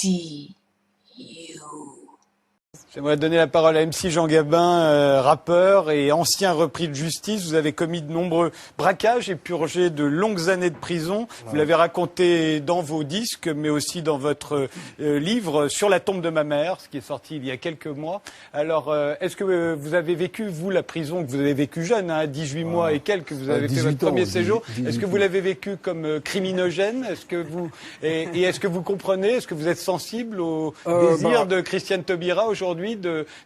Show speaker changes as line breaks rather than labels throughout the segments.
see you.
J'aimerais donner la parole à MC Jean Gabin, rappeur et ancien repris de justice. Vous avez commis de nombreux braquages et purgé de longues années de prison. Vous l'avez raconté dans vos disques, mais aussi dans votre livre Sur la tombe de ma mère, ce qui est sorti il y a quelques mois. Alors, est-ce que vous avez vécu, vous, la prison que vous avez vécu jeune, hein, 18 mois et quelques, vous avez fait votre premier séjour. Est-ce que vous l'avez vécu comme criminogène? Est-ce que vous et est-ce que vous comprenez? Est-ce que vous êtes sensible au désir de Christiane Taubira aujourd'hui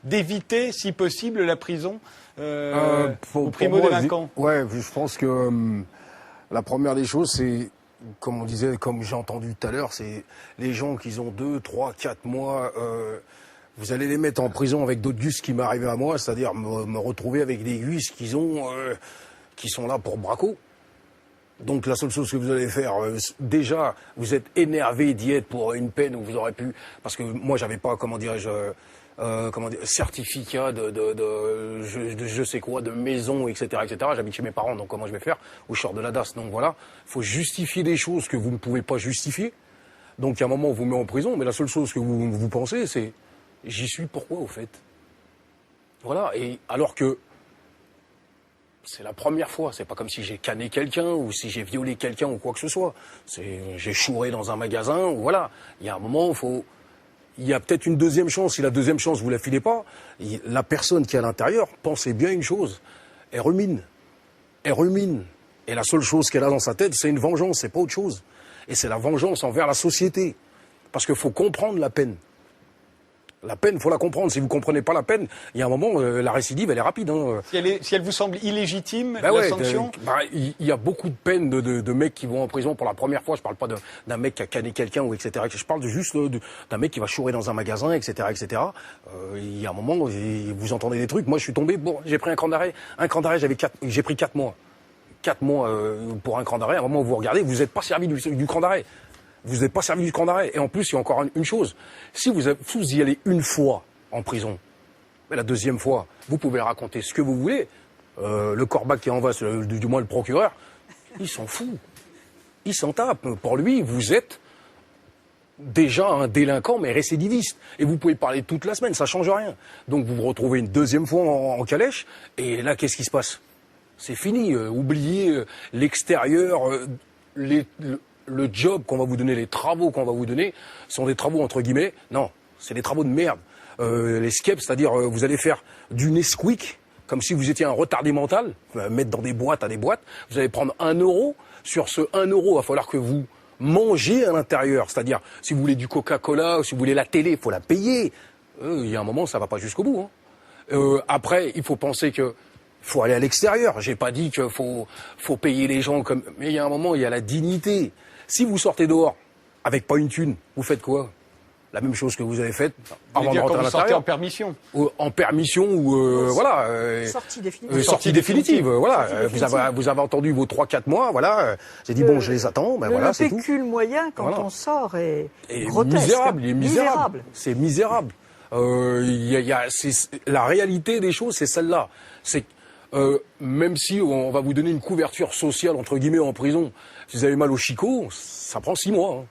d'éviter, si possible, la prison aux primo-délinquants?
Ouais, je pense que la première des choses, c'est, comme on disait, comme j'ai entendu tout à l'heure, c'est les gens qui ont 2, 3, 4 mois, vous allez les mettre en prison avec d'autres gus qui m'est arrivé à moi, c'est-à-dire me retrouver avec des gus qui sont là pour braco. Donc la seule chose que vous allez faire, déjà, vous êtes énervé d'y être pour une peine où vous aurez pu, parce que moi j'avais pas, comment dirais-je, certificat de je sais quoi, de maison, etc., etc. J'habite chez mes parents, donc comment je vais faire? Ou je sors de la DAS, donc voilà. Il faut justifier des choses que vous ne pouvez pas justifier. Donc il y a un moment où on vous met en prison, mais la seule chose que vous pensez, c'est j'y suis pourquoi, au fait? Voilà, et alors que c'est la première fois, c'est pas comme si j'ai canné quelqu'un ou si j'ai violé quelqu'un ou quoi que ce soit. J'ai chouré dans un magasin, ou voilà. Il y a un moment, il y a peut-être une deuxième chance. Si la deuxième chance, vous la filez pas, la personne qui est à l'intérieur, pensez bien une chose. Elle rumine. Elle rumine. Et la seule chose qu'elle a dans sa tête, c'est une vengeance, c'est pas autre chose. Et c'est la vengeance envers la société. Parce qu'il faut comprendre la peine. La peine, faut la comprendre. Si vous comprenez pas la peine, il y a un moment, la récidive, elle est rapide. Hein.
Si elle vous semble illégitime, la sanction.
Il y a beaucoup de peines de mecs qui vont en prison pour la première fois. Je parle pas d'un mec qui a canné quelqu'un ou etc. Je parle juste d'un mec qui va chourer dans un magasin, etc., etc. Il y a un moment, vous entendez des trucs. Moi, je suis tombé. Bon, j'ai pris un cran d'arrêt. Un cran d'arrêt, j'ai pris 4 mois. 4 mois pour un cran d'arrêt. À un moment où vous regardez, vous n'êtes pas servi du cran d'arrêt. Vous n'êtes pas servi du cran d'arrêt. Et en plus, il y a encore une chose. Si vous y allez une fois en prison, mais la deuxième fois, vous pouvez raconter ce que vous voulez. Le corbac qui est en face, du moins le procureur, il s'en fout. Il s'en tape. Pour lui, vous êtes déjà un délinquant, mais récidiviste. Et vous pouvez parler toute la semaine, ça change rien. Donc vous vous retrouvez une deuxième fois en calèche, et là, qu'est-ce qui se passe? C'est fini. Oubliez l'extérieur, le job qu'on va vous donner, les travaux qu'on va vous donner, sont des travaux entre guillemets. Non, c'est des travaux de merde. Les SCEP, c'est-à-dire vous allez faire du Nesquik, comme si vous étiez un retardé mental, mettre dans des boîtes à des boîtes. Vous allez prendre 1 euro. Sur ce 1 euro, il va falloir que vous mangez à l'intérieur. C'est-à-dire, si vous voulez du Coca-Cola, si vous voulez la télé, il faut la payer. Il y a un moment, ça va pas jusqu'au bout. Hein. Après, il faut penser que faut aller à l'extérieur. J'ai pas dit qu'il faut payer les gens comme... Mais il y a un moment, il y a la dignité. Si vous sortez dehors avec pas une thune, vous faites quoi? La même chose que vous avez faite avant de rentrer à l'intérieur.
En permission.
En permission ou voilà.
Sortie définitive.
Sortie définitive. Voilà. Vous avez entendu vos 3-4 mois. Voilà. J'ai dit bon, je les attends. Ben voilà, c'est tout.
Le pécule moyen quand on sort est grotesque.
Misérable. Il est misérable. C'est misérable. La réalité des choses, c'est celle-là. C'est même si on va vous donner une couverture sociale entre guillemets en prison, si vous avez mal au chicot, ça prend 6 mois.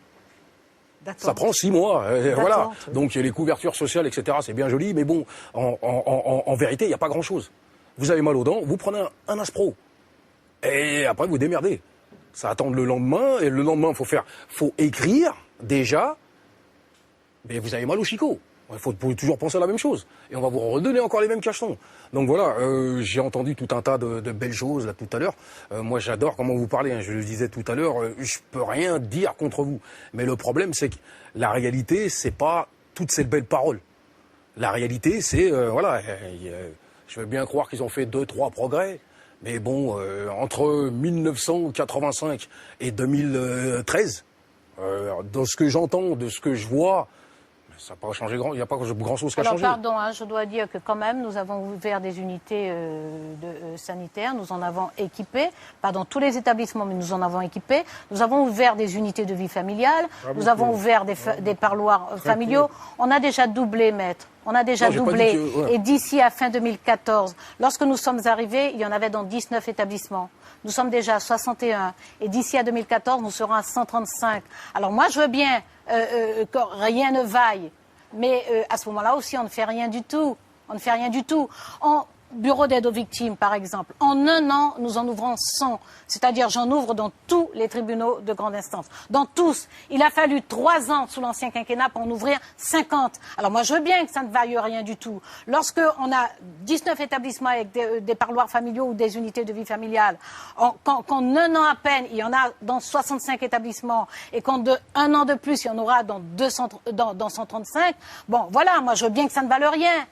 Hein. Ça prend 6 mois, voilà. Donc les couvertures sociales, etc. C'est bien joli, mais bon, en vérité, il n'y a pas grand-chose. Vous avez mal aux dents, vous prenez un Aspro, et après vous démerdez. Ça attend le lendemain, et le lendemain faut écrire déjà, mais vous avez mal au chicot. Il faut toujours penser à la même chose. Et on va vous redonner encore les mêmes cachetons. Donc voilà, j'ai entendu tout un tas de belles choses là tout à l'heure. Moi j'adore comment vous parlez, hein. Je le disais tout à l'heure, je peux rien dire contre vous. Mais le problème c'est que la réalité c'est pas toutes ces belles paroles. La réalité c'est, voilà, je veux bien croire qu'ils ont fait 2-3 progrès. Mais bon, entre 1985 et 2013, de ce que j'entends, de ce que je vois, ça n'a pas changé il n'y a pas grand-chose qui a changé.
Alors pardon, hein, je dois dire que quand même, nous avons ouvert des unités sanitaires, nous en avons équipé, pas dans tous les établissements, mais nous en avons équipé. Nous avons ouvert des unités de vie familiale, nous avons ouvert des parloirs familiaux. On a déjà doublé, maître. On a déjà
Non, j'ai pas
doublé.
dit que- ouais.
Et d'ici à fin 2014, lorsque nous sommes arrivés, il y en avait dans 19 établissements. Nous sommes déjà à 61. Et d'ici à 2014, nous serons à 135. Alors moi, je veux bien que rien ne vaille. Mais à ce moment-là aussi, on ne fait rien du tout. On ne fait rien du tout. En bureau d'aide aux victimes, par exemple, en un an, nous en ouvrons 100. C'est-à-dire, j'en ouvre dans tous les tribunaux de grande instance. Dans tous. Il a fallu 3 ans sous l'ancien quinquennat pour en ouvrir 50. Alors moi, je veux bien que ça ne vaille rien du tout. Lorsque on a 19 établissements avec des parloirs familiaux ou des unités de vie familiale, qu'en un an à peine, il y en a dans 65 établissements, et qu'en un an de plus, il y en aura dans 135, bon, voilà, moi, je veux bien que ça ne vaille rien.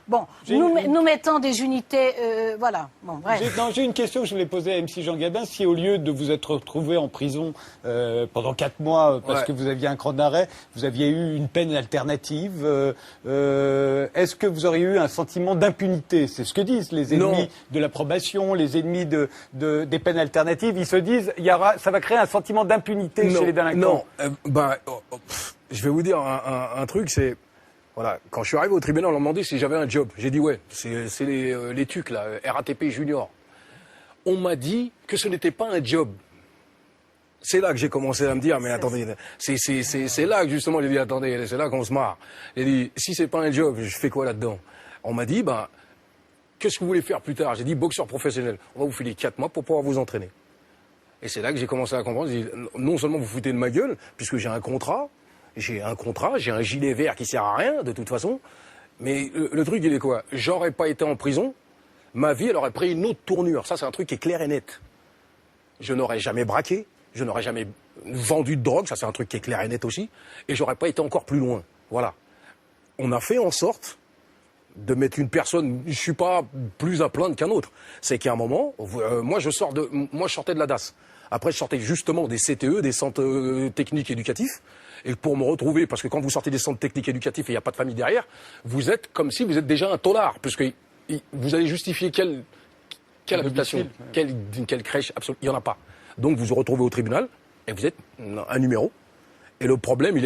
Bon, nous mettons des unités, voilà. Bon, bref.
J'ai une question que je voulais poser à MC Jean Gabin. Si au lieu de vous être retrouvé en prison pendant 4 mois parce que vous aviez un cran d'arrêt, vous aviez eu une peine alternative, est-ce que vous auriez eu un sentiment d'impunité? C'est ce que disent les ennemis de la probation, les ennemis des peines alternatives. Ils se disent, ça va créer un sentiment d'impunité chez les délinquants.
Non, je vais vous dire un truc, c'est... Voilà, quand je suis arrivé au tribunal, on m'a demandé si j'avais un job. J'ai dit ouais, c'est les TUC là, RATP Junior. On m'a dit que ce n'était pas un job. C'est là que j'ai commencé à me dire, mais attendez, c'est là que justement j'ai dit attendez, c'est là qu'on se marre. J'ai dit si c'est pas un job, je fais quoi là-dedans? On m'a dit qu'est-ce que vous voulez faire plus tard? J'ai dit boxeur professionnel. On va vous filer 4 mois pour pouvoir vous entraîner. Et c'est là que j'ai commencé à comprendre. J'ai dit, non seulement vous foutez de ma gueule, puisque j'ai un contrat, j'ai un gilet vert qui sert à rien, de toute façon. Mais le truc, il est quoi? J'aurais pas été en prison, ma vie, elle aurait pris une autre tournure. Ça, c'est un truc qui est clair et net. Je n'aurais jamais braqué, je n'aurais jamais vendu de drogue, ça, c'est un truc qui est clair et net aussi. Et j'aurais pas été encore plus loin. Voilà. On a fait en sorte de mettre une personne, je suis pas plus à plaindre qu'un autre. C'est qu'à un moment, moi, je sortais de la DAS. Après, je sortais justement des CTE, des centres techniques éducatifs. Et pour me retrouver, parce que quand vous sortez des centres techniques éducatifs et il n'y a pas de famille derrière, vous êtes comme si vous êtes déjà un tolard, puisque vous allez justifier quelle habitation, quelle crèche, absolument, il n'y en a pas. Donc vous vous retrouvez au tribunal et vous êtes un numéro. Et le problème,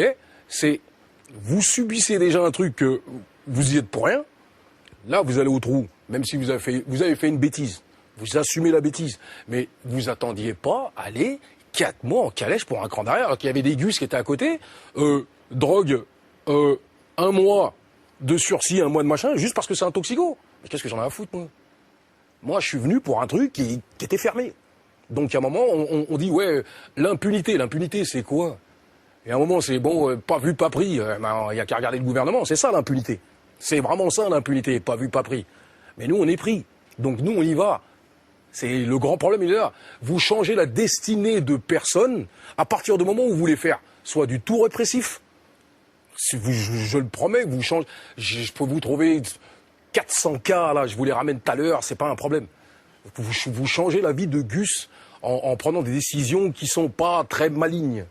c'est vous subissez déjà un truc que vous y êtes pour rien. Là, vous allez au trou, même si vous avez fait une bêtise. Vous assumez la bêtise. Mais vous attendiez pas à aller 4 mois en calèche pour un cran d'arrêt, alors qu'il y avait des gus qui étaient à côté, drogue, 1 mois de sursis, 1 mois de machin, juste parce que c'est un toxico. Mais qu'est-ce que j'en ai à foutre, moi? Moi, je suis venu pour un truc qui était fermé. Donc, à un moment, on dit, ouais, l'impunité, c'est quoi? Et à un moment, c'est bon, pas vu, pas pris. Il y a qu'à regarder le gouvernement, c'est ça l'impunité. C'est vraiment ça l'impunité, pas vu, pas pris. Mais nous, on est pris. Donc, nous, on y va. C'est le grand problème, il est là. Vous changez la destinée de personnes à partir du moment où vous voulez faire soit du tout répressif. Si je le promets, vous changez. Je peux vous trouver 400 cas là, je vous les ramène tout à l'heure, c'est pas un problème. Vous changez la vie de Gus en prenant des décisions qui sont pas très malignes.